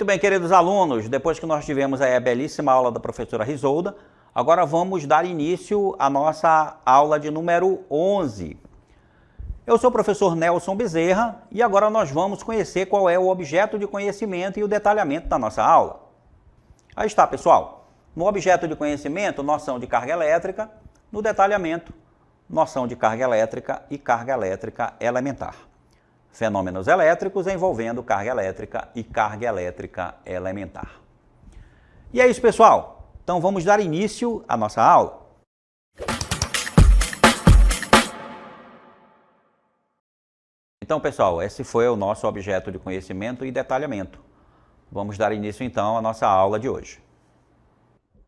Muito bem, queridos alunos, depois que nós tivemos aí a belíssima aula da professora Risolda, agora vamos dar início à nossa aula de número 11. Eu sou o professor Nelson Bezerra e agora nós vamos conhecer qual é o objeto de conhecimento e o detalhamento da nossa aula. Aí está, pessoal. No objeto de conhecimento, noção de carga elétrica. No detalhamento, noção de carga elétrica e carga elétrica elementar. Fenômenos elétricos envolvendo carga elétrica e carga elétrica elementar. E é isso, pessoal. Então vamos dar início à nossa aula. Então, pessoal, esse foi o nosso objeto de conhecimento e detalhamento. Vamos dar início, então, à nossa aula de hoje.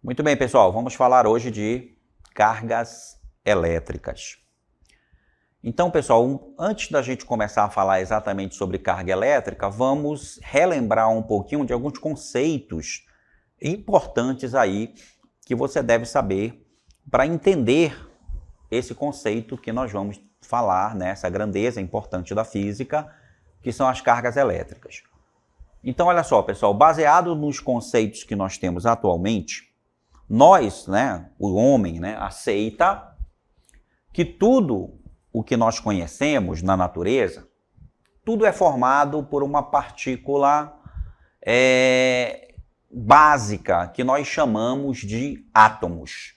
Muito bem, pessoal, vamos falar hoje de cargas elétricas. Então, pessoal, antes da gente começar a falar exatamente sobre carga elétrica, vamos relembrar um pouquinho de alguns conceitos importantes aí que você deve saber para entender esse conceito que nós vamos falar, né, essa grandeza importante da física, que são as cargas elétricas. Então, olha só, pessoal, baseado nos conceitos que nós temos atualmente, nós, né, o homem, né, aceita que tudo o que nós conhecemos na natureza, tudo é formado por uma partícula básica que nós chamamos de átomos.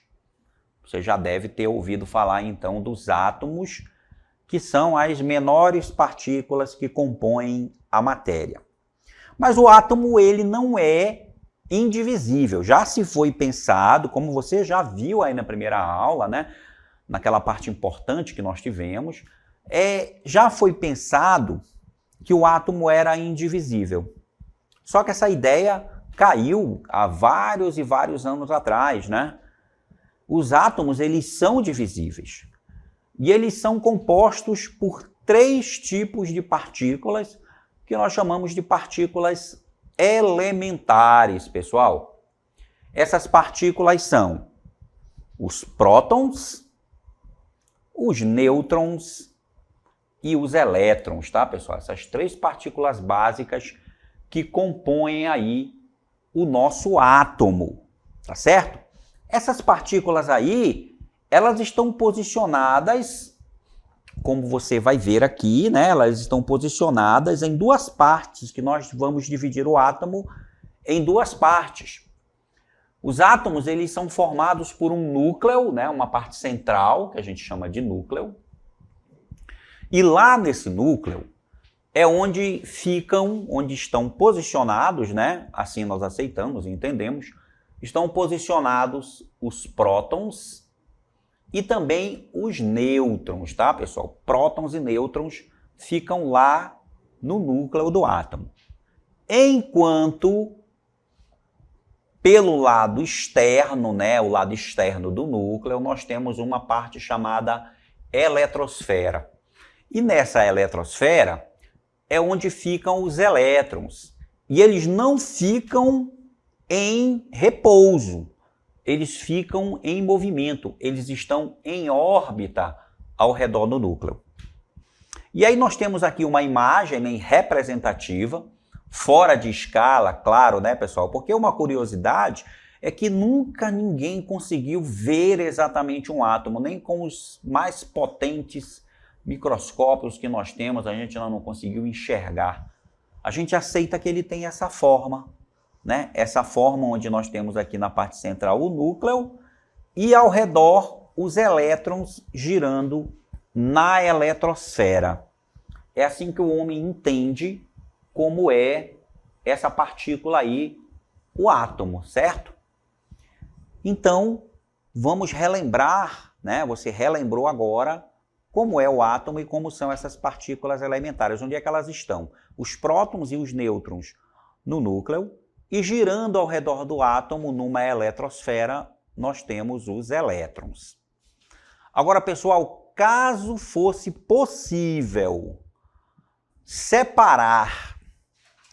Você já deve ter ouvido falar, então, dos átomos, que são as menores partículas que compõem a matéria. Mas o átomo, ele não é indivisível. Já se foi pensado, como você já viu aí na primeira aula, né? Naquela parte importante que nós tivemos, já foi pensado que o átomo era indivisível. Só que essa ideia caiu há vários e vários anos atrás, né? Os átomos, eles são divisíveis. E eles são compostos por 3 tipos de partículas que nós chamamos de partículas elementares, pessoal. Essas partículas são os prótons, os nêutrons e os elétrons, tá, pessoal? Essas 3 partículas básicas que compõem aí o nosso átomo, tá certo? Essas partículas aí, elas estão posicionadas, como você vai ver aqui, né? Elas estão posicionadas em 2 partes, que nós vamos dividir o átomo em 2 partes. Os átomos, eles são formados por um núcleo, né? Uma parte central, que a gente chama de núcleo. E lá nesse núcleo é onde estão posicionados, né? Assim nós aceitamos e entendemos, estão posicionados os prótons e também os nêutrons, tá, pessoal? Prótons e nêutrons ficam lá no núcleo do átomo. Enquanto pelo lado externo, né, o lado externo do núcleo, nós temos uma parte chamada eletrosfera. E nessa eletrosfera é onde ficam os elétrons. E eles não ficam em repouso. Eles ficam em movimento, eles estão em órbita ao redor do núcleo. E aí nós temos aqui uma imagem representativa, fora de escala, claro, né, pessoal? Porque uma curiosidade é que nunca ninguém conseguiu ver exatamente um átomo, nem com os mais potentes microscópios que nós temos, a gente não conseguiu enxergar. A gente aceita que ele tem essa forma, né? Essa forma onde nós temos aqui na parte central o núcleo e ao redor os elétrons girando na eletrosfera. É assim que o homem entende como é essa partícula aí, o átomo, certo? Então, vamos relembrar, né? Você relembrou agora como é o átomo e como são essas partículas elementares, onde é que elas estão? Os prótons e os nêutrons no núcleo, e girando ao redor do átomo, numa eletrosfera, nós temos os elétrons. Agora, pessoal, caso fosse possível separar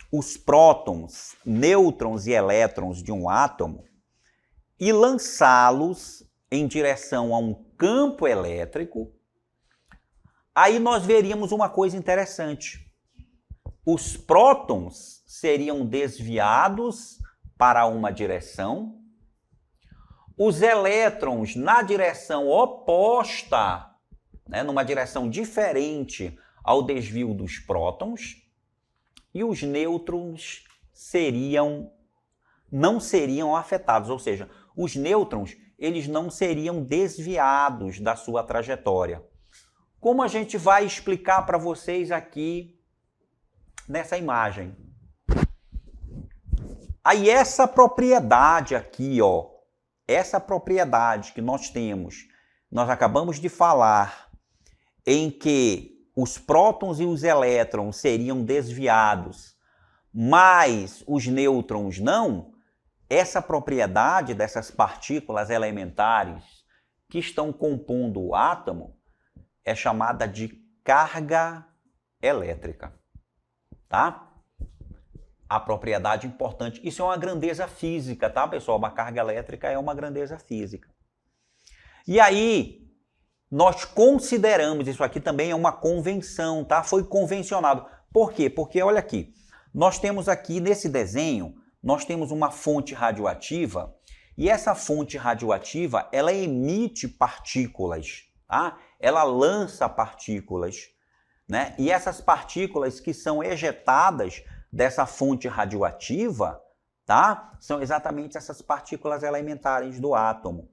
os prótons, nêutrons e elétrons de um átomo e lançá-los em direção a um campo elétrico, aí nós veríamos uma coisa interessante. os prótons seriam desviados para uma direção, os elétrons na direção oposta, né, numa direção diferente ao desvio dos prótons, e os nêutrons não seriam afetados, ou seja, os nêutrons eles não seriam desviados da sua trajetória. Como a gente vai explicar para vocês aqui nessa imagem? Aí essa propriedade aqui, ó, essa propriedade que nós temos, nós acabamos de falar, em que os prótons e os elétrons seriam desviados, mas os nêutrons não, essa propriedade dessas partículas elementares que estão compondo o átomo é chamada de carga elétrica, tá? A propriedade importante. Isso é uma grandeza física, tá, pessoal? Uma carga elétrica é uma grandeza física. E aí, nós consideramos, isso aqui também é uma convenção, tá? Foi convencionado. Por quê? Porque, olha aqui, nós temos aqui nesse desenho, nós temos uma fonte radioativa e essa fonte radioativa, ela emite partículas, tá? Ela lança partículas, né? E essas partículas que são ejetadas dessa fonte radioativa, tá? São exatamente essas partículas elementares do átomo,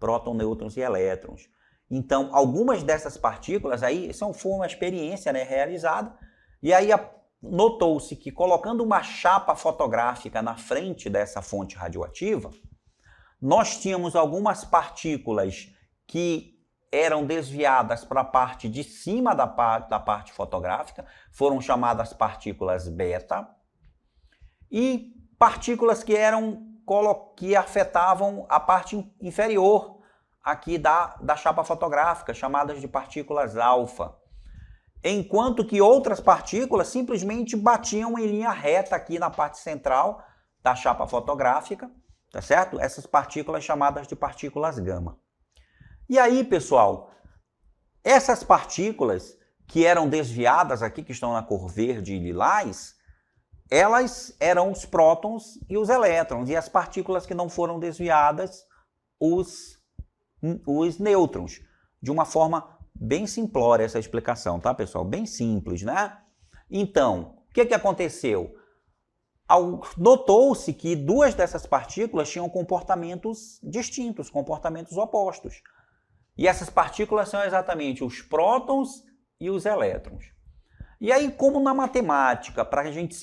prótons, nêutrons e elétrons. Então, algumas dessas partículas aí foi uma experiência, né, realizada, e aí notou-se que colocando uma chapa fotográfica na frente dessa fonte radioativa, nós tínhamos algumas partículas que eram desviadas para a parte de cima da parte fotográfica, foram chamadas partículas beta, e partículas que afetavam a parte inferior aqui da chapa fotográfica, chamadas de partículas alfa. Enquanto que outras partículas simplesmente batiam em linha reta aqui na parte central da chapa fotográfica, tá certo? Essas partículas chamadas de partículas gama. E aí, pessoal, essas partículas que eram desviadas aqui, que estão na cor verde e lilás, elas eram os prótons e os elétrons, e as partículas que não foram desviadas, os nêutrons, de uma forma bem simplória essa explicação, tá, pessoal? Bem simples, né? Então, o que aconteceu? Notou-se que duas dessas partículas tinham comportamentos distintos, comportamentos opostos. E essas partículas são exatamente os prótons e os elétrons. E aí, como na matemática, para a gente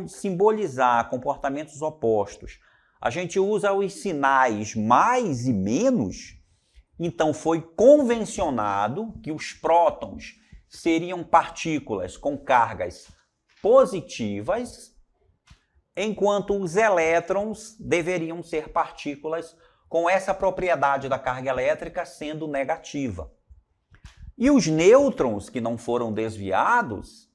simbolizar comportamentos opostos, a gente usa os sinais mais e menos, então foi convencionado que os prótons seriam partículas com cargas positivas, enquanto os elétrons deveriam ser partículas com essa propriedade da carga elétrica sendo negativa. E os nêutrons que não foram desviados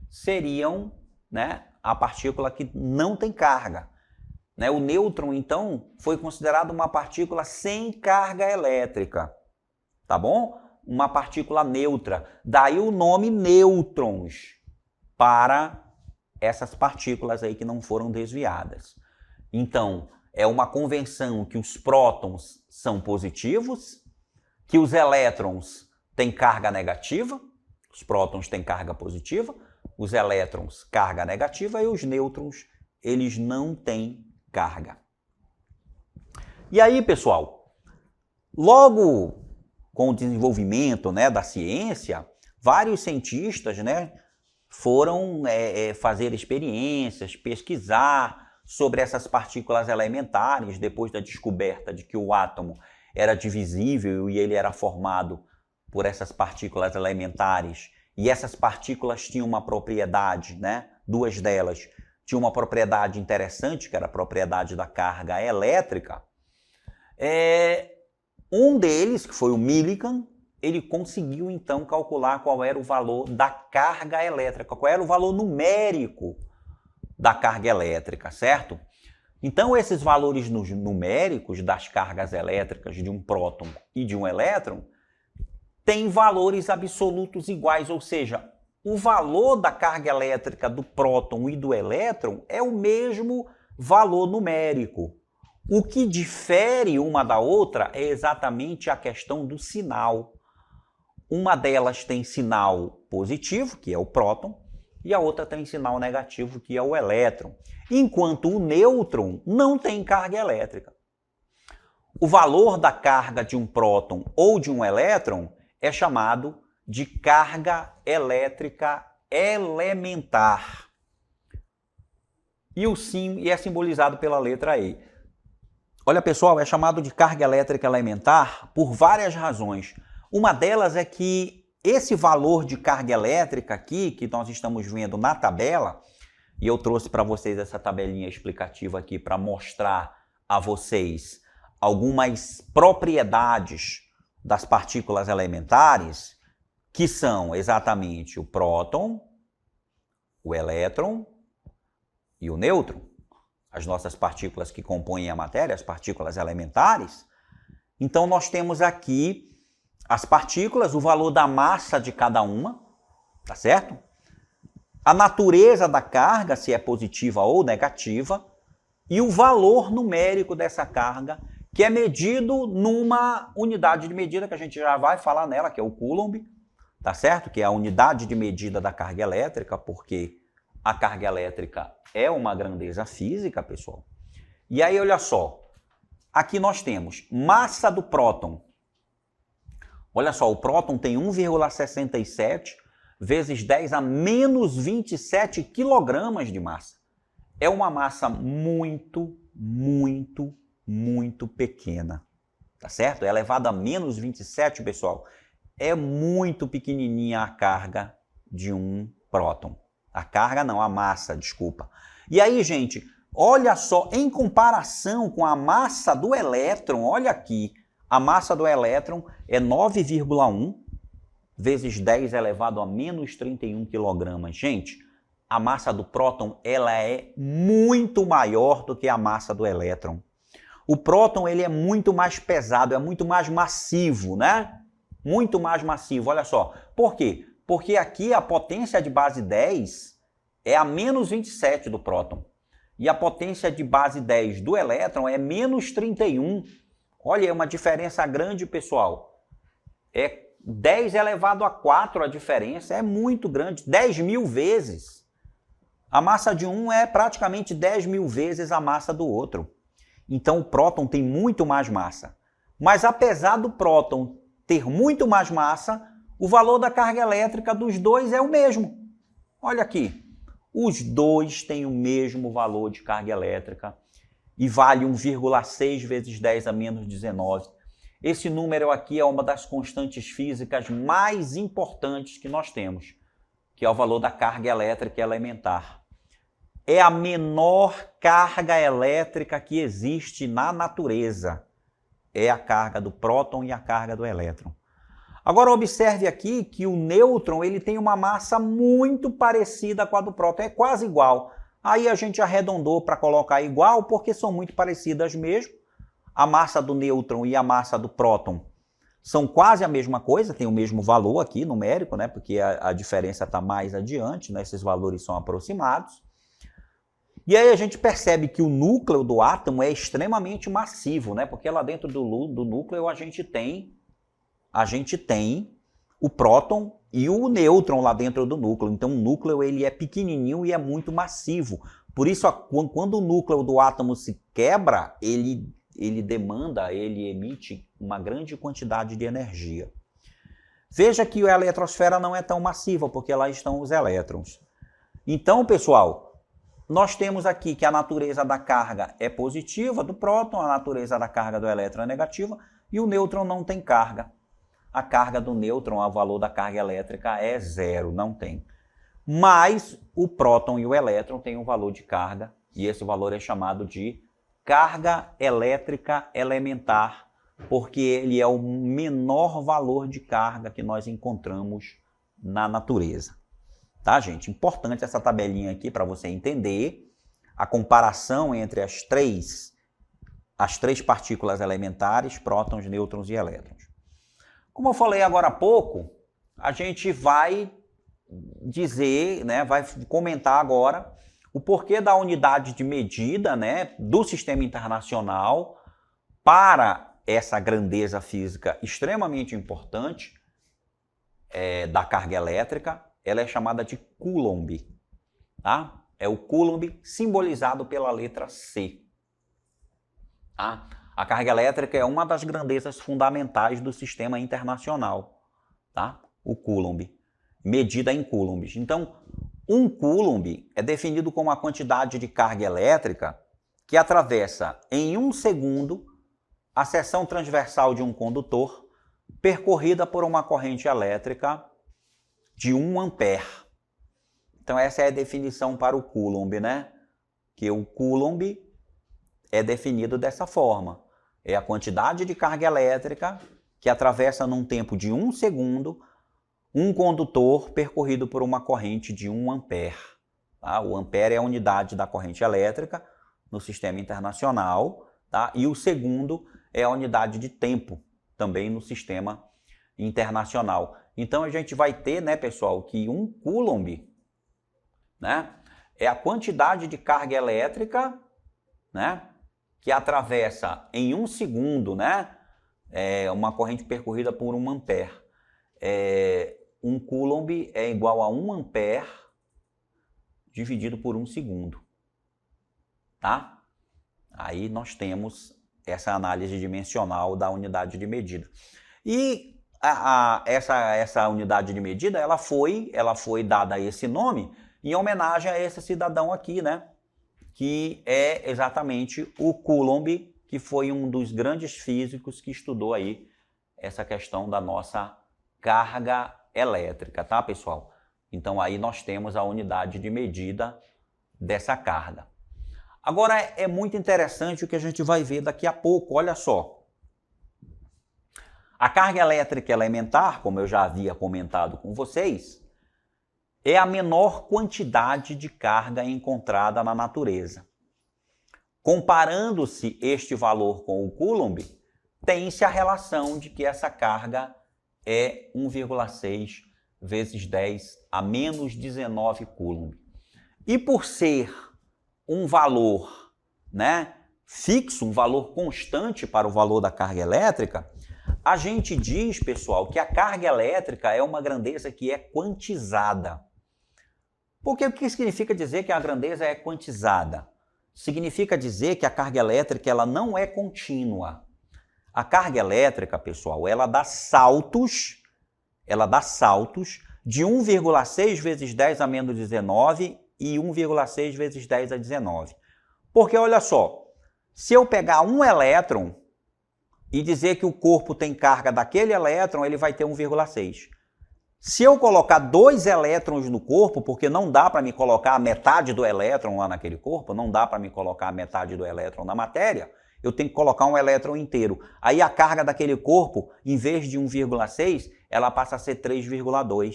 seriam, né, a partícula que não tem carga. O nêutron, então, foi considerado uma partícula sem carga elétrica, tá bom? Uma partícula neutra. Daí o nome nêutrons para essas partículas aí que não foram desviadas. Então, é uma convenção que os prótons são positivos, que os elétrons têm carga negativa, os prótons têm carga positiva, os elétrons carga negativa e os nêutrons, eles não têm carga. E aí, pessoal, logo com o desenvolvimento, né, da ciência, vários cientistas, né, foram fazer experiências, pesquisar sobre essas partículas elementares, depois da descoberta de que o átomo era divisível e ele era formado por essas partículas elementares. E essas partículas tinham uma propriedade, né? Duas delas tinham uma propriedade interessante, que era a propriedade da carga elétrica. Um deles, que foi o Millikan, ele conseguiu então calcular qual era o valor da carga elétrica, qual era o valor numérico da carga elétrica, certo? Então, esses valores numéricos das cargas elétricas de um próton e de um elétron têm valores absolutos iguais, ou seja, o valor da carga elétrica do próton e do elétron é o mesmo valor numérico. O que difere uma da outra é exatamente a questão do sinal. Uma delas tem sinal positivo, que é o próton, e a outra tem sinal negativo, que é o elétron. Enquanto o nêutron não tem carga elétrica. O valor da carga de um próton ou de um elétron é chamado de carga elétrica elementar. E é simbolizado pela letra E. Olha, pessoal, é chamado de carga elétrica elementar por várias razões. Uma delas é que esse valor de carga elétrica aqui, que nós estamos vendo na tabela, e eu trouxe para vocês essa tabelinha explicativa aqui para mostrar a vocês algumas propriedades das partículas elementares, que são exatamente o próton, o elétron e o nêutron, as nossas partículas que compõem a matéria, as partículas elementares. Então, nós temos aqui as partículas, o valor da massa de cada uma, tá certo? A natureza da carga, se é positiva ou negativa, e o valor numérico dessa carga, que é medido numa unidade de medida, que a gente já vai falar nela, que é o Coulomb, tá certo? Que é a unidade de medida da carga elétrica, porque a carga elétrica é uma grandeza física, pessoal. E aí, olha só, aqui nós temos massa do próton. Olha só, o próton tem 1,67 vezes 10 a menos 27 quilogramas de massa. É uma massa muito, muito, muito pequena, tá certo? É elevado a menos 27, pessoal. É muito pequenininha a carga de um próton. A carga não, a massa, desculpa. E aí, gente, olha só, em comparação com a massa do elétron, olha aqui, a massa do elétron é 9,1 vezes 10 elevado a menos 31 quilogramas. Gente, a massa do próton ela é muito maior do que a massa do elétron. O próton ele é muito mais pesado, é muito mais massivo, né? Muito mais massivo, olha só. Por quê? Porque aqui a potência de base 10 é a menos 27 do próton. E a potência de base 10 do elétron é menos 31. Olha, é uma diferença grande, pessoal. É 10 elevado a 4 a diferença, é muito grande, 10.000 vezes. A massa de um é praticamente 10.000 vezes a massa do outro. Então o próton tem muito mais massa. Mas apesar do próton ter muito mais massa, o valor da carga elétrica dos dois é o mesmo. Olha aqui, os dois têm o mesmo valor de carga elétrica e vale 1,6 vezes 10 a menos 19. Esse número aqui é uma das constantes físicas mais importantes que nós temos, que é o valor da carga elétrica elementar. É a menor carga elétrica que existe na natureza. É a carga do próton e a carga do elétron. Agora observe aqui que o nêutron ele tem uma massa muito parecida com a do próton, é quase igual. Aí a gente arredondou para colocar igual porque são muito parecidas mesmo. A massa do nêutron e a massa do próton são quase a mesma coisa, tem o mesmo valor aqui numérico, né? Porque a diferença está mais adiante, né? Esses valores são aproximados. E aí a gente percebe que o núcleo do átomo é extremamente massivo, né? Porque lá dentro do núcleo a gente tem o próton e o nêutron lá dentro do núcleo. Então o núcleo ele é pequenininho e é muito massivo. Por isso, quando o núcleo do átomo se quebra, ele emite uma grande quantidade de energia. Veja que a eletrosfera não é tão massiva, porque lá estão os elétrons. Então, pessoal, nós temos aqui que a natureza da carga é positiva do próton, a natureza da carga do elétron é negativa, e o nêutron não tem carga. A carga do nêutron, o valor da carga elétrica é zero, não tem. Mas o próton e o elétron têm um valor de carga, e esse valor é chamado de carga elétrica elementar, porque ele é o menor valor de carga que nós encontramos na natureza. Tá, gente? Importante essa tabelinha aqui para você entender a comparação entre as três partículas elementares, prótons, nêutrons e elétrons. Como eu falei agora há pouco, a gente vai dizer, né, vai comentar agora o porquê da unidade de medida, né, do sistema internacional para essa grandeza física extremamente importante da carga elétrica. Ela é chamada de Coulomb, tá? É o Coulomb simbolizado pela letra C. Tá? A carga elétrica é uma das grandezas fundamentais do sistema internacional, tá? O Coulomb, medida em coulombs. Então, um Coulomb é definido como a quantidade de carga elétrica que atravessa em 1 segundo a seção transversal de um condutor percorrida por uma corrente elétrica de 1 ampere. Então essa é a definição para o Coulomb, né? Que o Coulomb é definido dessa forma. É a quantidade de carga elétrica que atravessa num tempo de 1 segundo um condutor percorrido por uma corrente de 1 ampere. Tá? O ampere é a unidade da corrente elétrica no sistema internacional, tá? E o segundo é a unidade de tempo também no sistema internacional. Então a gente vai ter, né, pessoal, que um Coulomb, né, é a quantidade de carga elétrica, né, que atravessa em 1 segundo, né, uma corrente percorrida por 1 ampere. Um Coulomb é igual a 1 ampere dividido por 1 segundo. Tá? Aí nós temos essa análise dimensional da unidade de medida. E essa unidade de medida ela foi dada esse nome em homenagem a esse cidadão aqui, né? Que é exatamente o Coulomb, que foi um dos grandes físicos que estudou aí essa questão da nossa carga elétrica, tá, pessoal? Então aí nós temos a unidade de medida dessa carga. Agora é muito interessante o que a gente vai ver daqui a pouco, olha só. A carga elétrica elementar, como eu já havia comentado com vocês, é a menor quantidade de carga encontrada na natureza. Comparando-se este valor com o Coulomb, tem-se a relação de que essa carga é 1,6 vezes 10 a menos 19 Coulomb. E por ser um valor, né, fixo, um valor constante para o valor da carga elétrica, a gente diz, pessoal, que a carga elétrica é uma grandeza que é quantizada. Porque o que significa dizer que a grandeza é quantizada? Significa dizer que a carga elétrica ela não é contínua. A carga elétrica, pessoal, ela dá saltos de 1,6 vezes 10 a menos 19 e 1,6 vezes 10 a 19. Porque olha só, se eu pegar um elétron e dizer que o corpo tem carga daquele elétron, ele vai ter 1,6. Se eu colocar 2 elétrons no corpo, porque não dá para me colocar a metade do elétron lá naquele corpo, não dá para me colocar a metade do elétron na matéria, eu tenho que colocar um elétron inteiro. Aí a carga daquele corpo, em vez de 1,6, ela passa a ser 3,2.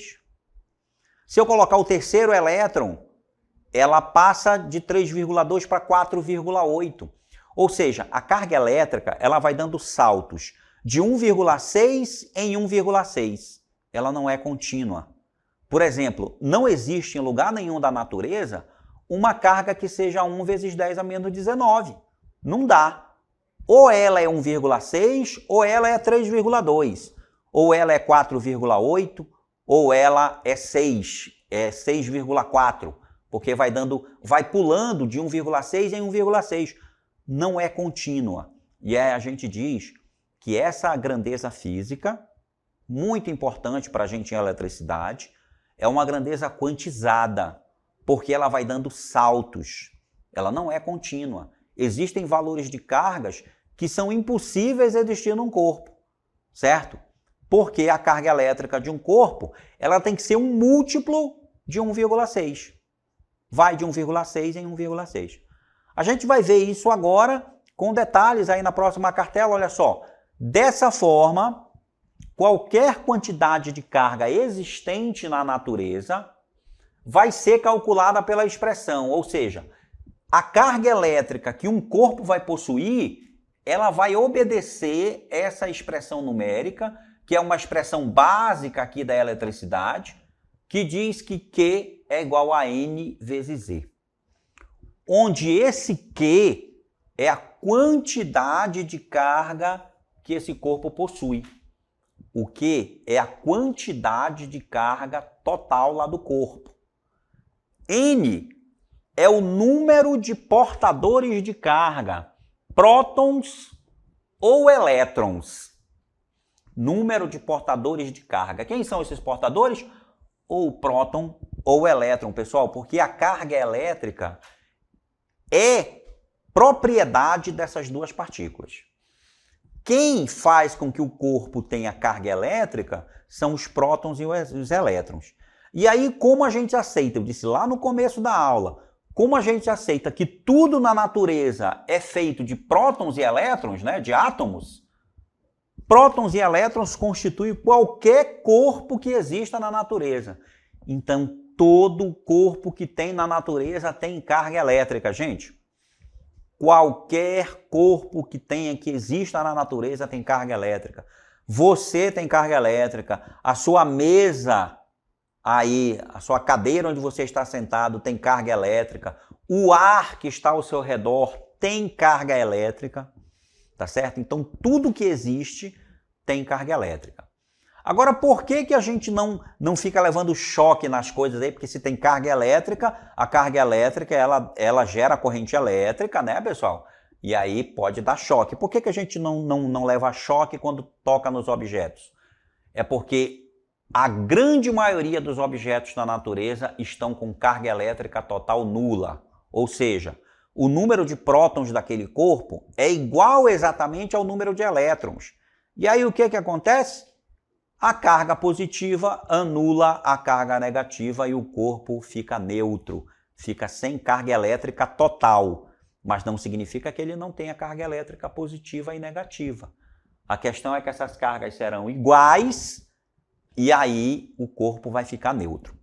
Se eu colocar o terceiro elétron, ela passa de 3,2 para 4,8. Ou seja, a carga elétrica ela vai dando saltos de 1,6 em 1,6. Ela não é contínua. Por exemplo, não existe em lugar nenhum da natureza uma carga que seja 1 vezes 10 a menos 19. Não dá. Ou ela é 1,6 ou ela é 3,2. Ou ela é 4,8 ou ela é 6, é 6,4. Porque vai pulando de 1,6 em 1,6. Não é contínua. E a gente diz que essa grandeza física, muito importante para a gente em eletricidade, é uma grandeza quantizada, porque ela vai dando saltos. Ela não é contínua. Existem valores de cargas que são impossíveis de existir num corpo, certo? Porque a carga elétrica de um corpo, ela tem que ser um múltiplo de 1,6. Vai de 1,6 em 1,6. A gente vai ver isso agora com detalhes aí na próxima cartela, olha só. Dessa forma, qualquer quantidade de carga existente na natureza vai ser calculada pela expressão, ou seja, a carga elétrica que um corpo vai possuir, ela vai obedecer essa expressão numérica, que é uma expressão básica aqui da eletricidade, que diz que Q é igual a N vezes Z. Onde esse Q é a quantidade de carga que esse corpo possui. O Q é a quantidade de carga total lá do corpo. N é o número de portadores de carga, prótons ou elétrons. Número de portadores de carga. Quem são esses portadores? Ou próton ou elétron, pessoal, porque a carga elétrica é propriedade dessas duas partículas. Quem faz com que o corpo tenha carga elétrica são os prótons e os elétrons. E aí, como a gente aceita, eu disse lá no começo da aula, como a gente aceita que tudo na natureza é feito de prótons e elétrons, né, de átomos, prótons e elétrons constituem qualquer corpo que exista na natureza. Então, todo corpo que tem na natureza tem carga elétrica, gente. Qualquer corpo que exista na natureza tem carga elétrica. Você tem carga elétrica. A sua mesa aí, a sua cadeira onde você está sentado tem carga elétrica. O ar que está ao seu redor tem carga elétrica. Tá certo? Então, tudo que existe tem carga elétrica. Agora, por que a gente não fica levando choque nas coisas aí? Porque se tem carga elétrica, a carga elétrica ela gera corrente elétrica, né, pessoal? E aí pode dar choque. Por que a gente não leva choque quando toca nos objetos? É porque a grande maioria dos objetos na natureza estão com carga elétrica total nula. Ou seja, o número de prótons daquele corpo é igual exatamente ao número de elétrons. E aí o que acontece? A carga positiva anula a carga negativa e o corpo fica neutro, fica sem carga elétrica total. Mas não significa que ele não tenha carga elétrica positiva e negativa. A questão é que essas cargas serão iguais e aí o corpo vai ficar neutro.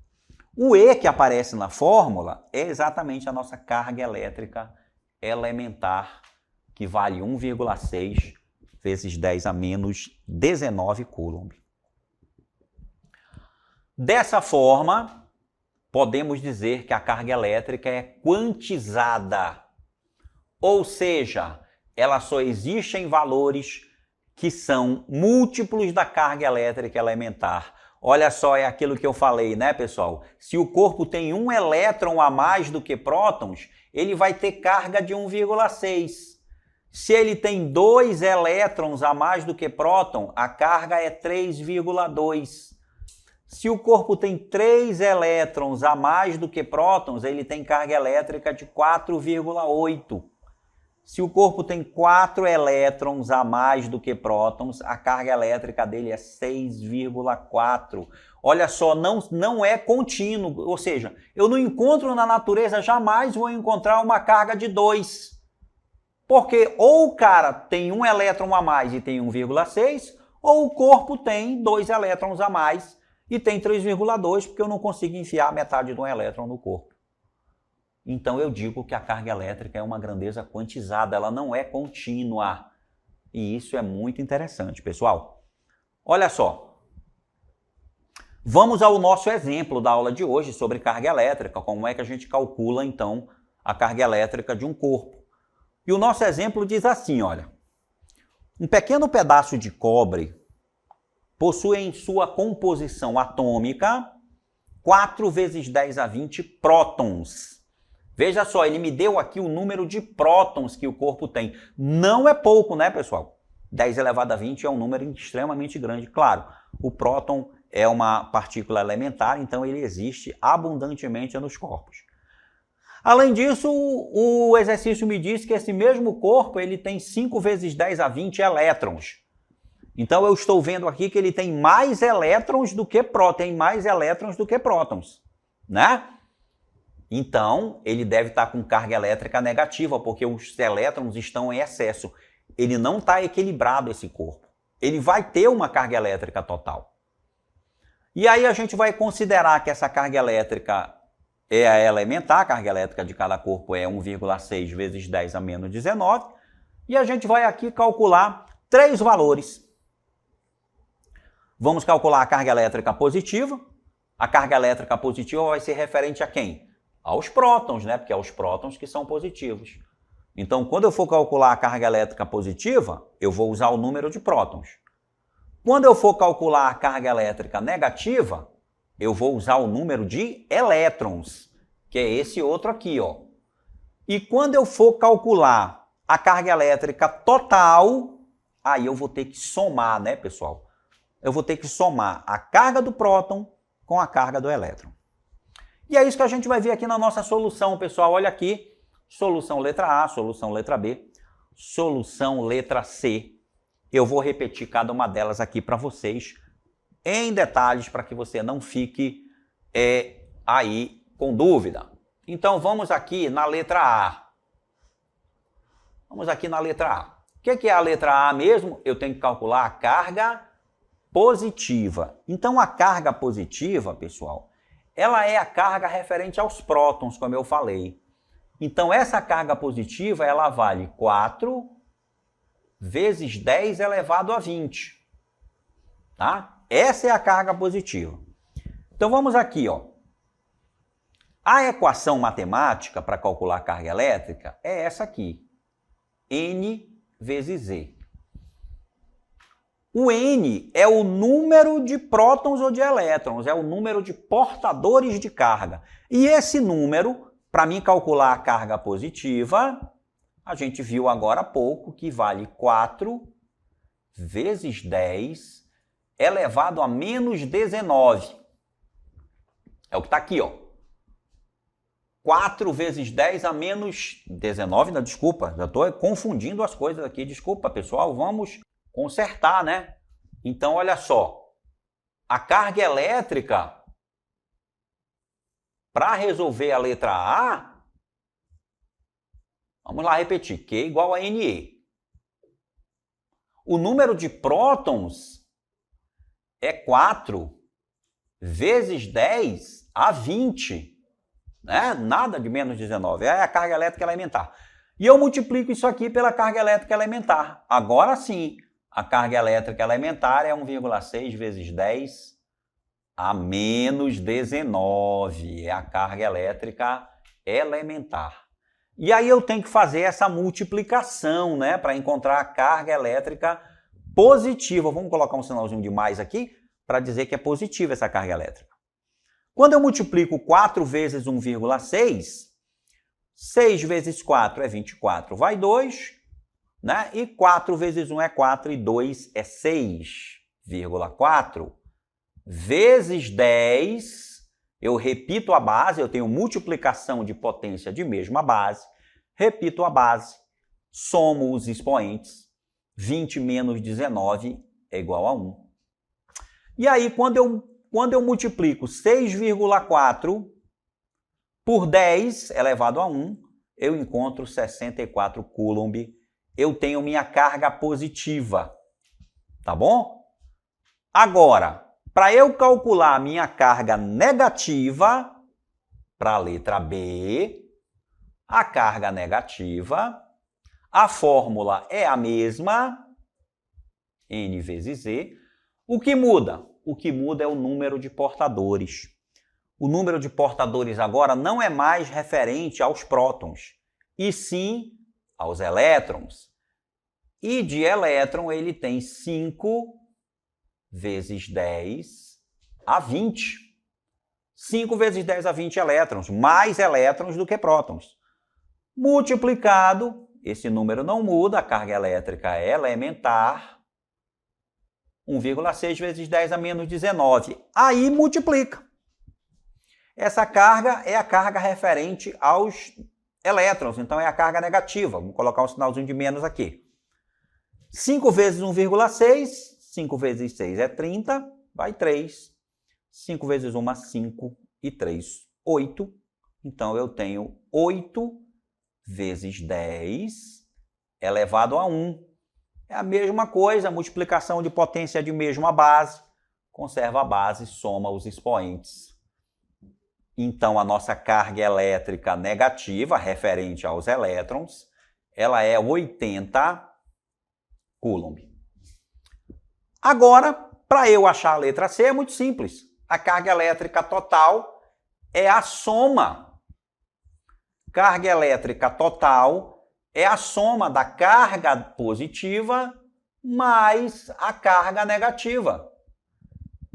O E que aparece na fórmula é exatamente a nossa carga elétrica elementar, que vale 1,6 vezes 10 a menos 19 coulomb. Dessa forma, podemos dizer que a carga elétrica é quantizada, ou seja, ela só existe em valores que são múltiplos da carga elétrica elementar. Olha só, é aquilo que eu falei, né, pessoal? Se o corpo tem um elétron a mais do que prótons, ele vai ter carga de 1,6. Se ele tem 2 elétrons a mais do que próton, a carga é 3,2. Se o corpo tem 3 elétrons a mais do que prótons, ele tem carga elétrica de 4,8. Se o corpo tem 4 elétrons a mais do que prótons, a carga elétrica dele é 6,4. Olha só, não é contínuo, ou seja, eu não encontro na natureza, jamais vou encontrar uma carga de 2. Porque ou o cara tem 1 elétron a mais e tem 1,6, ou o corpo tem 2 elétrons a mais e tem 3,2, porque eu não consigo enfiar metade de um elétron no corpo. Então eu digo que a carga elétrica é uma grandeza quantizada, ela não é contínua. E isso é muito interessante, pessoal. Olha só. Vamos ao nosso exemplo da aula de hoje sobre carga elétrica, como é que a gente calcula então a carga elétrica de um corpo. E o nosso exemplo diz assim, olha. Um pequeno pedaço de cobre possui em sua composição atômica 4 vezes 10 a 20 prótons. Veja só, ele me deu aqui o número de prótons que o corpo tem. Não é pouco, né, pessoal? 10 elevado a 20 é um número extremamente grande. Claro, o próton é uma partícula elementar, então ele existe abundantemente nos corpos. Além disso, o exercício me diz que esse mesmo corpo ele tem 5 vezes 10 a 20 elétrons. Então eu estou vendo aqui que ele tem mais elétrons do que prótons, né? Então, ele deve estar com carga elétrica negativa, porque os elétrons estão em excesso. Ele não está equilibrado, esse corpo. Ele vai ter uma carga elétrica total. E aí a gente vai considerar que essa carga elétrica é a elementar, a carga elétrica de cada corpo é 1,6 vezes 10 a menos 19, e a gente vai aqui calcular 3 valores. Vamos calcular a carga elétrica positiva, A carga elétrica positiva vai ser referente a quem? Aos prótons, né? Porque é os prótons que são positivos. Então, quando eu for calcular a carga elétrica positiva, eu vou usar o número de prótons. Quando eu for calcular a carga elétrica negativa, eu vou usar o número de elétrons, que é esse outro aqui, ó. E quando eu for calcular a carga elétrica total, aí eu vou ter que somar, né, pessoal? Eu vou ter que somar a carga do próton com a carga do elétron. E é isso que a gente vai ver aqui na nossa solução, pessoal. Olha aqui, solução letra A, solução letra B, solução letra C. Eu vou repetir cada uma delas aqui para vocês em detalhes para que você não fique aí com dúvida. Então vamos aqui na letra A. Vamos aqui na letra A. O que é a letra A mesmo? Eu tenho que calcular a carga positiva. Então a carga positiva, pessoal, ela é a carga referente aos prótons, como eu falei. Então essa carga positiva, ela vale 4 vezes 10 elevado a 20. Tá? Essa é a carga positiva. Então vamos aqui, ó. A equação matemática para calcular a carga elétrica é essa aqui. N vezes Z. O N é o número de prótons ou de elétrons, é o número de portadores de carga. E esse número, para mim calcular a carga positiva, a gente viu agora há pouco que vale 4 vezes 10 elevado a menos 19. É o que está aqui, ó. 4 vezes 10 a menos 19, não, desculpa, já estou confundindo as coisas aqui, desculpa, pessoal, vamos consertar, né? Então, olha só, a carga elétrica, para resolver a letra A, vamos lá repetir, Q igual a NE. O número de prótons é 4 vezes 10 a 20. Né? Nada de menos 19, é a carga elétrica elementar. E eu multiplico isso aqui pela carga elétrica elementar. Agora sim, a carga elétrica elementar é 1,6 vezes 10 a menos 19. É a carga elétrica elementar. E aí eu tenho que fazer essa multiplicação, né, para encontrar a carga elétrica positiva. Vamos colocar um sinalzinho de mais aqui para dizer que é positiva essa carga elétrica. Quando eu multiplico 4 vezes 1,6, 6 vezes 4 é 24, vai 2, né? E 4 vezes 1 é 4 e 2 é 6,4 vezes 10. Eu repito a base, eu tenho multiplicação de potência de mesma base, repito a base, somo os expoentes, 20 menos 19 é igual a 1. E aí, quando eu multiplico 6,4 por 10 elevado a 1, eu encontro 64 coulomb. Eu tenho minha carga positiva, tá bom? Agora, para eu calcular a minha carga negativa, para a letra B, a carga negativa, a fórmula é a mesma, N vezes Z. O que muda? O que muda é o número de portadores. O número de portadores agora não é mais referente aos prótons, e sim aos elétrons. E de elétron ele tem 5 vezes 10 a 20. 5 vezes 10 a 20 elétrons, mais elétrons do que prótons. Multiplicado, esse número não muda, a carga elétrica é elementar, 1,6 vezes 10 a menos 19. Aí multiplica. Essa carga é a carga referente aos elétrons, então é a carga negativa. Vamos colocar um sinalzinho de menos aqui. 5 vezes 1,6, 5 vezes 6 é 30, vai 3. 5 vezes 1, 5 e 3, 8. Então eu tenho 8 vezes 10 elevado a 1. É a mesma coisa, multiplicação de potência de mesma base, conserva a base, soma os expoentes. Então, a nossa carga elétrica negativa, referente aos elétrons, ela é 80 coulomb. Agora, para eu achar a letra C, é muito simples. A carga elétrica total é a soma. Carga elétrica total é a soma da carga positiva mais a carga negativa.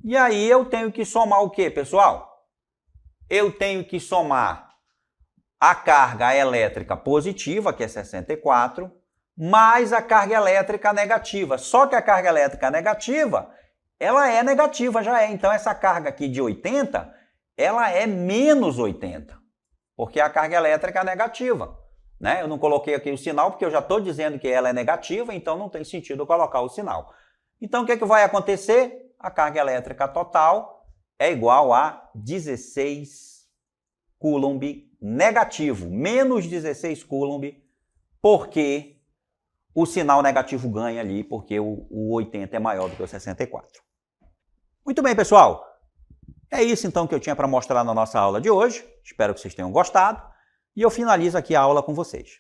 E aí eu tenho que somar o quê, pessoal? Eu tenho que somar a carga elétrica positiva, que é 64, mais a carga elétrica negativa. Só que a carga elétrica negativa, ela é negativa, já é. Então essa carga aqui de 80, ela é menos 80, porque a carga elétrica é negativa. Né? Eu não coloquei aqui o sinal, porque eu já estou dizendo que ela é negativa, então não tem sentido eu colocar o sinal. Então o que vai acontecer? A carga elétrica total é igual a 16 coulomb negativo, menos 16 coulomb, porque o sinal negativo ganha ali, porque o 80 é maior do que o 64. Muito bem, pessoal. É isso então que eu tinha para mostrar na nossa aula de hoje. Espero que vocês tenham gostado. E eu finalizo aqui a aula com vocês.